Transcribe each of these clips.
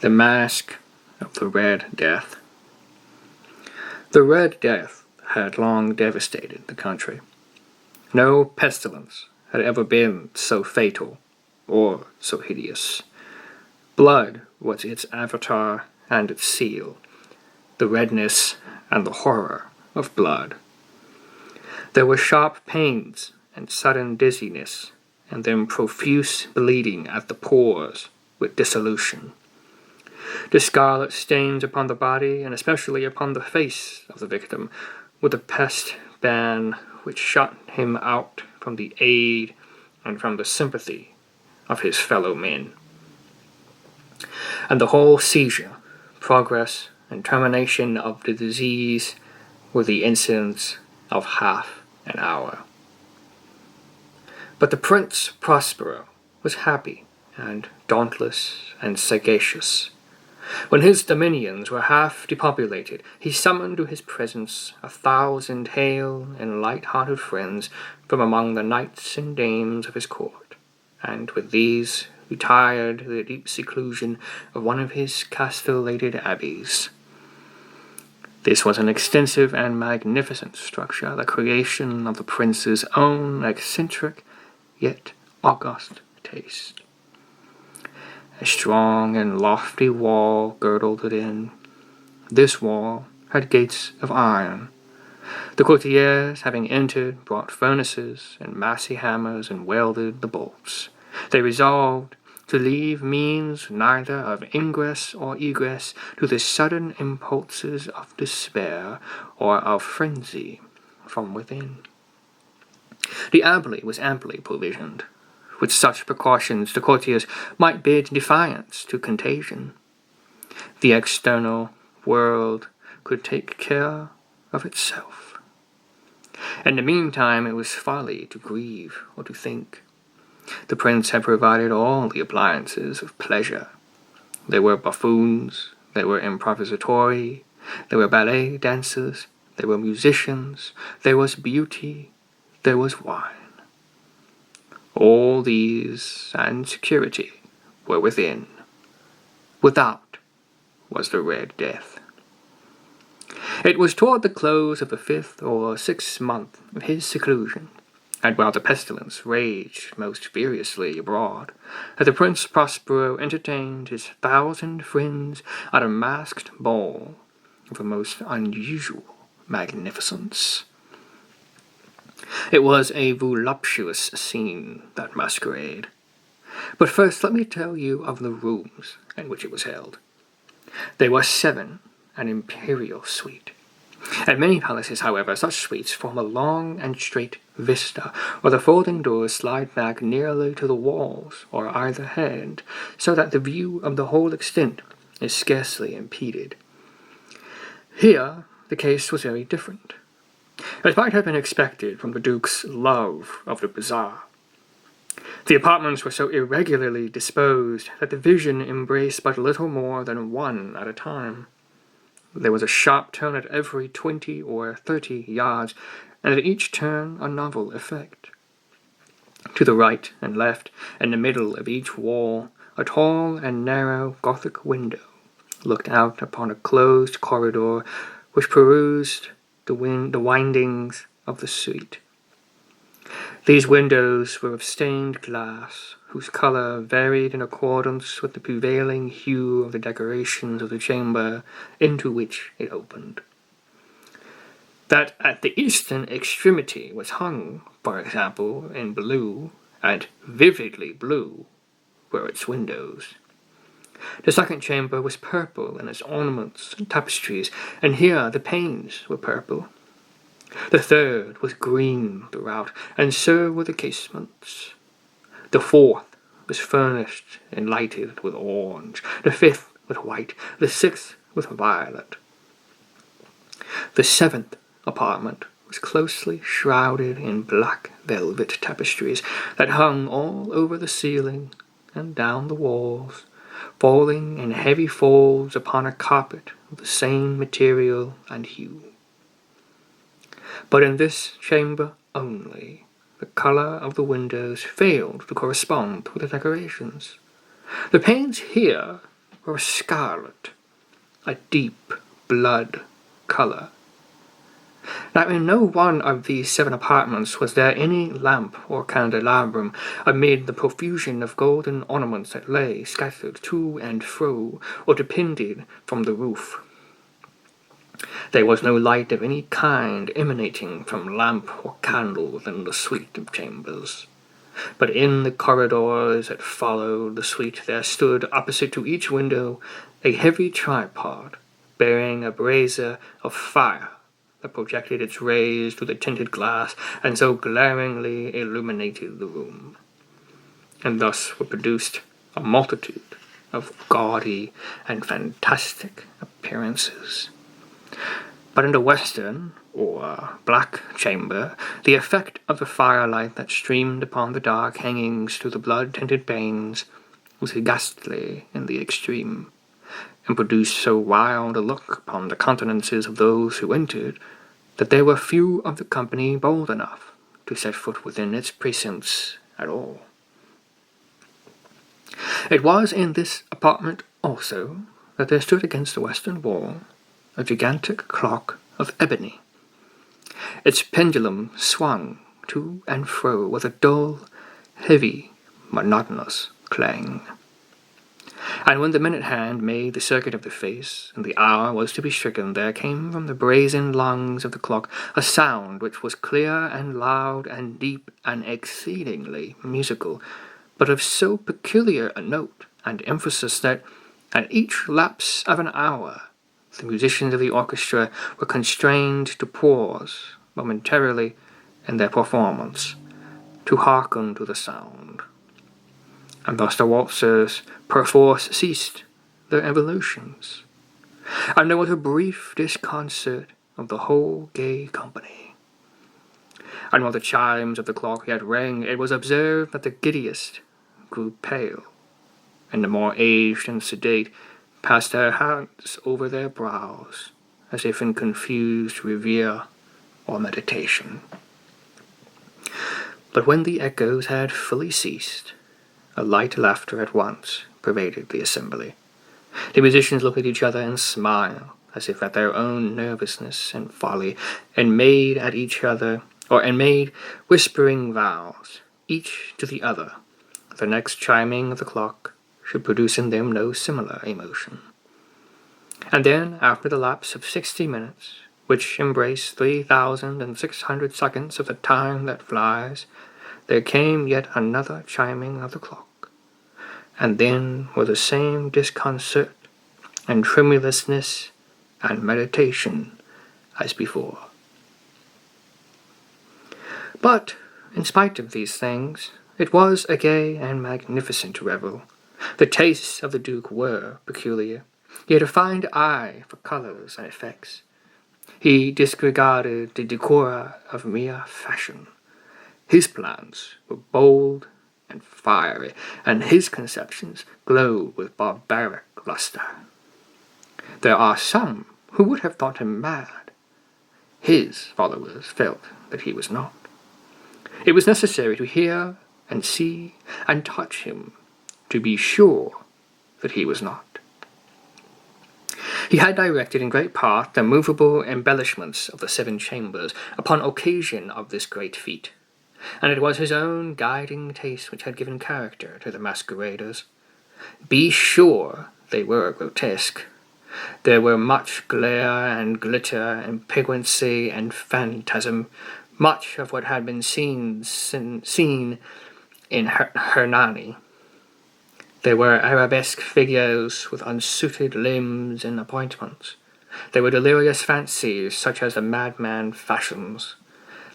The Masque of the Red Death. The Red Death had long devastated the country. No pestilence had ever been so fatal or so hideous. Blood was its avatar and its seal, the redness and the horror of blood. There were sharp pains and sudden dizziness, and then profuse bleeding at the pores with dissolution. The scarlet stains upon the body, and especially upon the face of the victim, were the pest ban which shut him out from the aid and from the sympathy of his fellow men. And the whole seizure, progress, and termination of the disease were the incidents of half an hour. But the Prince Prospero was happy and dauntless and sagacious. When his dominions were half depopulated, he summoned to his presence 1,000 hale and light-hearted friends from among the knights and dames of his court, and with these retired to the deep seclusion of one of his castellated abbeys. This was an extensive and magnificent structure, the creation of the prince's own eccentric yet august taste. A strong and lofty wall girdled it in. This wall had gates of iron. The courtiers, having entered, brought furnaces and massy hammers and welded the bolts. They resolved to leave means neither of ingress or egress to the sudden impulses of despair or of frenzy from within. The abbey was amply provisioned. With such precautions, the courtiers might bid defiance to contagion. The external world could take care of itself. In the meantime, it was folly to grieve or to think. The prince had provided all the appliances of pleasure. There were buffoons, there were improvisatori, there were ballet dancers, there were musicians, there was beauty, there was wine. All these and security were within. Without was the Red Death. It was toward the close of the 5th or 6th month of his seclusion, and while the pestilence raged most furiously abroad, that the Prince Prospero entertained his 1,000 friends at a masked ball of a most unusual magnificence. It was a voluptuous scene, that masquerade. But first let me tell you of the rooms in which it was held. There were 7, an imperial suite. At many palaces, however, such suites form a long and straight vista, or the folding doors slide back nearly to the walls or either hand, so that the view of the whole extent is scarcely impeded. Here the case was very different. As might have been expected from the Duke's love of the bizarre. The apartments were so irregularly disposed that the vision embraced but little more than one at a time. There was a sharp turn at every 20 or 30 yards, and at each turn a novel effect. To the right and left, in the middle of each wall, a tall and narrow Gothic window looked out upon a closed corridor which perused the windings of the suite. These windows were of stained glass, whose color varied in accordance with the prevailing hue of the decorations of the chamber into which it opened. That at the eastern extremity was hung, for example, in blue, and vividly blue, were its windows. The second chamber was purple in its ornaments and tapestries, and here the panes were purple. The third was green throughout, and so were the casements. The fourth was furnished and lighted with orange, the 5th with white, the 6th with violet. The 7th apartment was closely shrouded in black velvet tapestries that hung all over the ceiling and down the walls, falling in heavy folds upon a carpet of the same material and hue. But in this chamber only, the color of the windows failed to correspond with the decorations. The panes here or scarlet, a deep blood color. Now in no one of these 7 apartments was there any lamp or candelabrum amid the profusion of golden ornaments that lay scattered to and fro or depended from the roof. There was no light of any kind emanating from lamp or candle in the suite of chambers. But in the corridors that followed the suite there stood, opposite to each window, a heavy tripod, bearing a brazier of fire that projected its rays through the tinted glass and so glaringly illuminated the room. And thus were produced a multitude of gaudy and fantastic appearances. But in the western, or black chamber, the effect of the firelight that streamed upon the dark hangings through the blood-tinted panes was ghastly in the extreme, and produced so wild a look upon the countenances of those who entered, that there were few of the company bold enough to set foot within its precincts at all. It was in this apartment also that there stood against the western wall a gigantic clock of ebony. Its pendulum swung to and fro with a dull, heavy, monotonous clang. And when the minute hand made the circuit of the face, and the hour was to be stricken, there came from the brazen lungs of the clock a sound which was clear and loud and deep and exceedingly musical, but of so peculiar a note and emphasis that, at each lapse of an hour, the musicians of the orchestra were constrained to pause momentarily in their performance, to hearken to the sound. And thus the waltzers perforce ceased their evolutions, and there was a brief disconcert of the whole gay company. And while the chimes of the clock yet rang, it was observed that the giddiest grew pale, and the more aged and sedate passed their hands over their brows, as if in confused reverie or meditation. But when the echoes had fully ceased, a light laughter at once pervaded the assembly. The musicians looked at each other and smiled, as if at their own nervousness and folly, and made at each other, and made whispering vows, each to the other, the next chiming of the clock should produce in them no similar emotion. And then, after the lapse of 60 minutes, which embrace 3,600 seconds of the time that flies, there came yet another chiming of the clock, and then with the same disconcert and tremulousness and meditation as before. But, in spite of these things, it was a gay and magnificent revel. The tastes of the Duke were peculiar. He had a fine eye for colours and effects. He disregarded the decora of mere fashion. His plans were bold and fiery, and his conceptions glowed with barbaric lustre. There are some who would have thought him mad. His followers felt that he was not. It was necessary to hear and see and touch him to be sure that he was not. He had directed in great part the movable embellishments of the 7 chambers upon occasion of this great feat, and it was his own guiding taste which had given character to the masqueraders. Be sure they were grotesque. There were much glare and glitter and piquancy and phantasm, much of what had been seen in Hernani. There were arabesque figures with unsuited limbs and appointments. There were delirious fancies such as the madman fashions.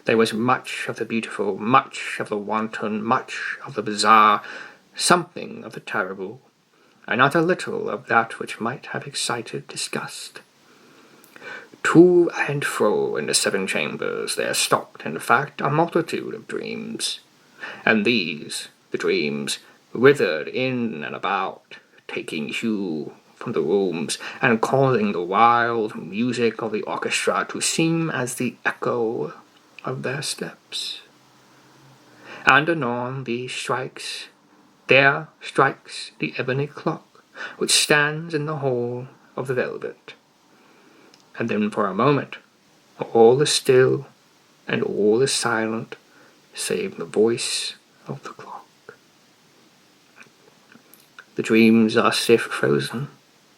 There was much of the beautiful, much of the wanton, much of the bizarre, something of the terrible, and not a little of that which might have excited disgust. To and fro in the 7 chambers there stalked, in fact, a multitude of dreams, and these, the dreams, withered in and about, taking hue from the rooms, and causing the wild music of the orchestra to seem as the echo of their steps. And anon there strikes the ebony clock, which stands in the hall of the velvet. And then for a moment all is still and all is silent, save the voice of the clock. The dreams are stiff frozen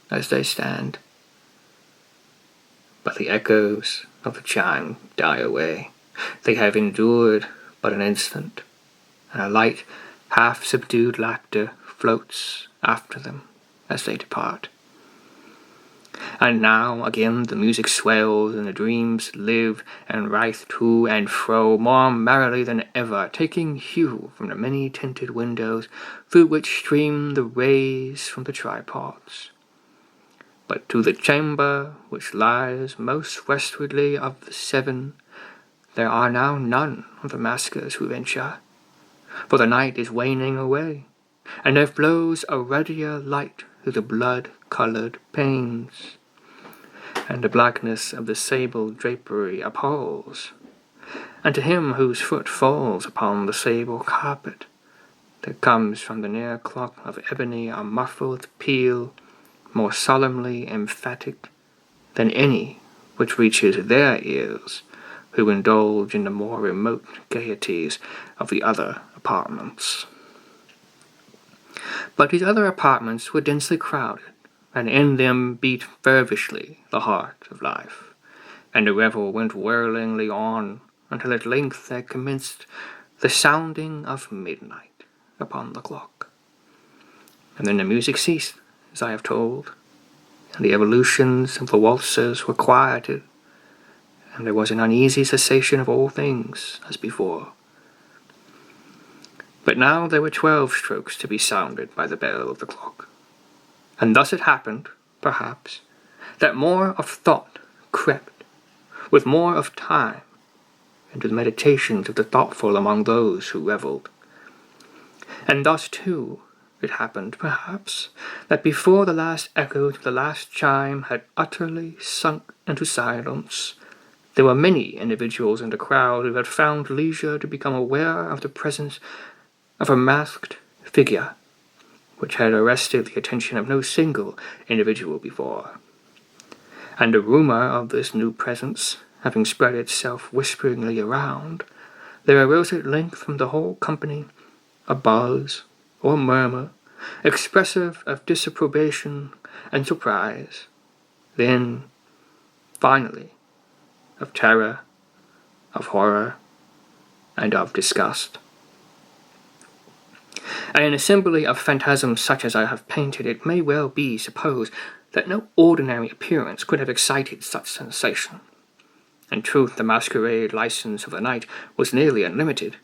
as they stand, but the echoes of the chime die away. They have endured but an instant, and a light, half-subdued laughter floats after them as they depart. And now again the music swells, and the dreams live and writhe to and fro more merrily than ever, taking hue from the many-tinted windows through which stream the rays from the tripods. But to the chamber which lies most westwardly of the 7, there are now none of the maskers who venture, for the night is waning away, and there flows a ruddier light through the blood-coloured panes, and the blackness of the sable drapery appalls, and to him whose foot falls upon the sable carpet, there comes from the near clock of ebony a muffled peal, more solemnly emphatic than any which reaches their ears, who indulge in the more remote gaieties of the other apartments. But these other apartments were densely crowded, and in them beat fervishly the heart of life, and the revel went whirlingly on until at length there commenced the sounding of midnight upon the clock. And then the music ceased, as I have told, and the evolutions of the waltzers were quieted, and there was an uneasy cessation of all things as before. But now there were 12 strokes to be sounded by the bell of the clock, and thus it happened, perhaps, that more of thought crept, with more of time, into the meditations of the thoughtful among those who revelled. And thus, too, it happened, perhaps, that before the last echo of the last chime had utterly sunk into silence, there were many individuals in the crowd who had found leisure to become aware of the presence of a masked figure, which had arrested the attention of no single individual before. And the rumour of this new presence having spread itself whisperingly around, there arose at length from the whole company a buzz or murmur, expressive of disapprobation and surprise, then, finally, of terror, of horror, and of disgust. And in an assembly of phantasms such as I have painted, it may well be supposed that no ordinary appearance could have excited such sensation. In truth, the masquerade license of the night was nearly unlimited,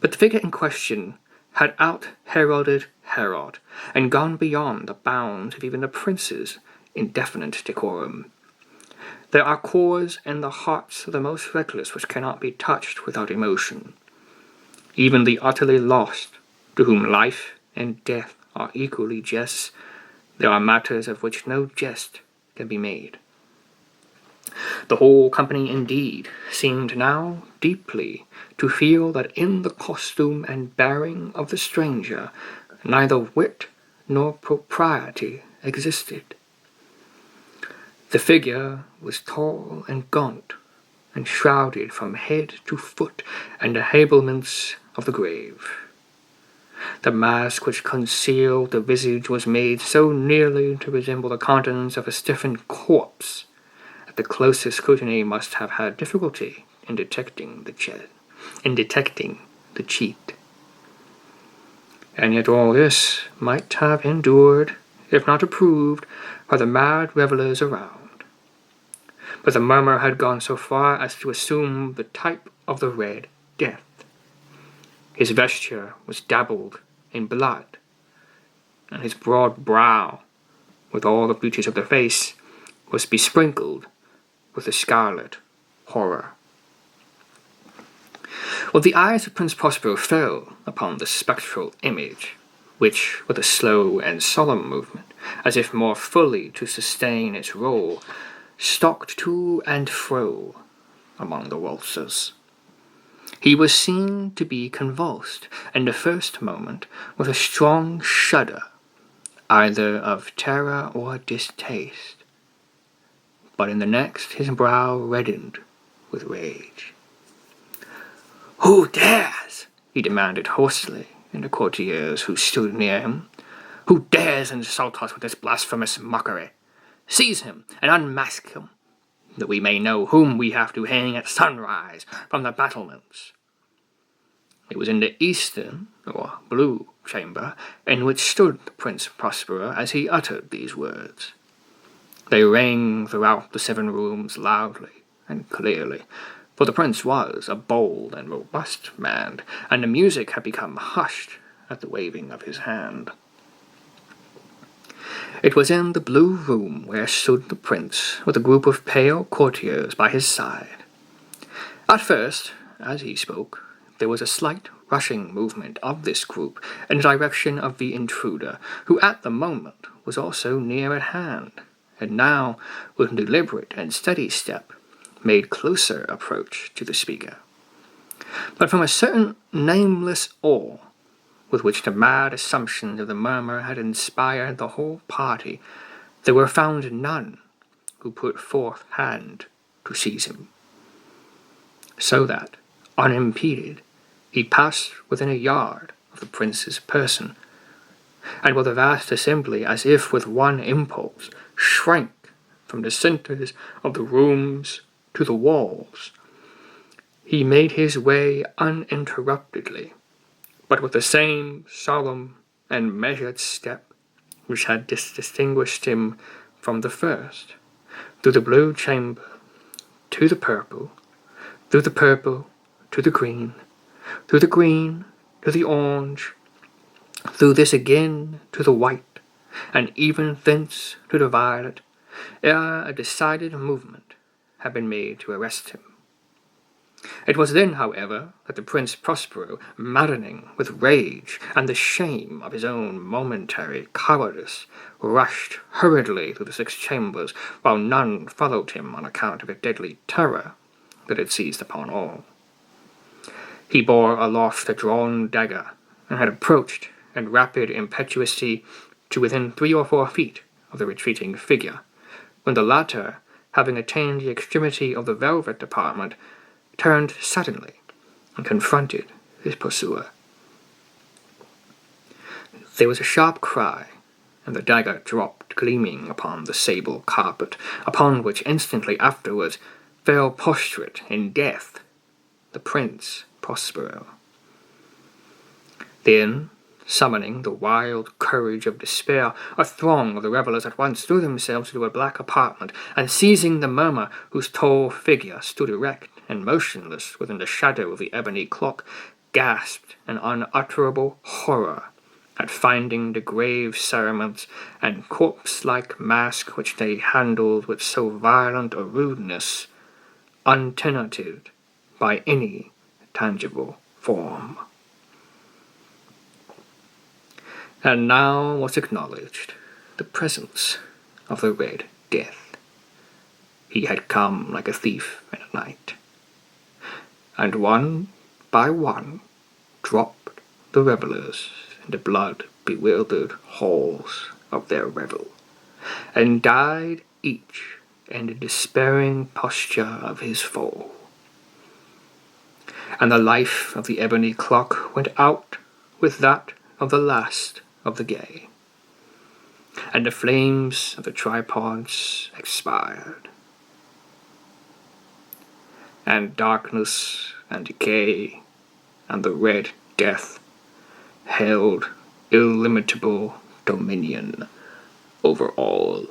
but the figure in question had out-heralded Herod, and gone beyond the bounds of even the prince's indefinite decorum. There are chords in the hearts of the most reckless which cannot be touched without emotion. Even the utterly lost, to whom life and death are equally jests, there are matters of which no jest can be made. The whole company, indeed, seemed now deeply to feel that in the costume and bearing of the stranger neither wit nor propriety existed. The figure was tall and gaunt, and shrouded from head to foot in the habiliments of the grave. The mask which concealed the visage was made so nearly to resemble the countenance of a stiffened corpse that the closest scrutiny must have had difficulty in detecting the cheat. And yet all this might have endured, if not approved, by the mad revellers around. But the murmur had gone so far as to assume the type of the Red Death. His vesture was dabbled in blood, and his broad brow, with all the beauties of the face, was besprinkled with the scarlet horror. Well, the eyes of Prince Prospero fell upon the spectral image, which, with a slow and solemn movement, as if more fully to sustain its role, stalked to and fro among the waltzers. He was seen to be convulsed, in the first moment, with a strong shudder, either of terror or distaste, but in the next his brow reddened with rage. "Who dares?" he demanded hoarsely in the courtiers who stood near him. "Who dares insult us with this blasphemous mockery? Seize him and unmask him, that we may know whom we have to hang at sunrise from the battlements." It was in the eastern, or blue, chamber in which stood the Prince Prospero as he uttered these words. They rang throughout the 7 rooms loudly and clearly, for the prince was a bold and robust man, and the music had become hushed at the waving of his hand. It was in the blue room where stood the prince, with a group of pale courtiers by his side. At first, as he spoke, there was a slight rushing movement of this group in the direction of the intruder, who at the moment was also near at hand, and now, with deliberate and steady step, made closer approach to the speaker. But from a certain nameless awe with which the mad assumptions of the murmur had inspired the whole party, there were found none who put forth hand to seize him, so that, unimpeded, he passed within a yard of the prince's person, and with a vast assembly, as if with one impulse, shrank from the centres of the rooms to the walls. He made his way uninterruptedly, but with the same solemn and measured step which had distinguished him from the first, through the blue chamber to the purple, through the purple to the green, through the green to the orange, through this again to the white, and even thence to the violet, ere a decided movement had been made to arrest him. It was then, however, that the Prince Prospero, maddening with rage and the shame of his own momentary cowardice, rushed hurriedly through the 6 chambers, while none followed him on account of the deadly terror that had seized upon all. He bore aloft a drawn dagger, and had approached in rapid impetuosity to within 3 or 4 feet of the retreating figure, when the latter, having attained the extremity of the velvet department, turned suddenly and confronted his pursuer. There was a sharp cry, and the dagger dropped gleaming upon the sable carpet, upon which instantly afterwards fell prostrate in death the Prince Prospero. Then, summoning the wild courage of despair, a throng of the revellers at once threw themselves into a black apartment, and seizing the murmur, whose tall figure stood erect and motionless within the shadow of the ebony clock, gasped in unutterable horror at finding the grave cerements and corpse-like mask which they handled with so violent a rudeness, untenanted by any tangible form. And now was acknowledged the presence of the Red Death. He had come like a thief in the night, and one by one dropped the revellers in the blood-bewildered halls of their revel, and died each in the despairing posture of his fall. And the life of the ebony clock went out with that of the last of the gay, and the flames of the tripods expired, and darkness and decay and the Red Death held illimitable dominion over all.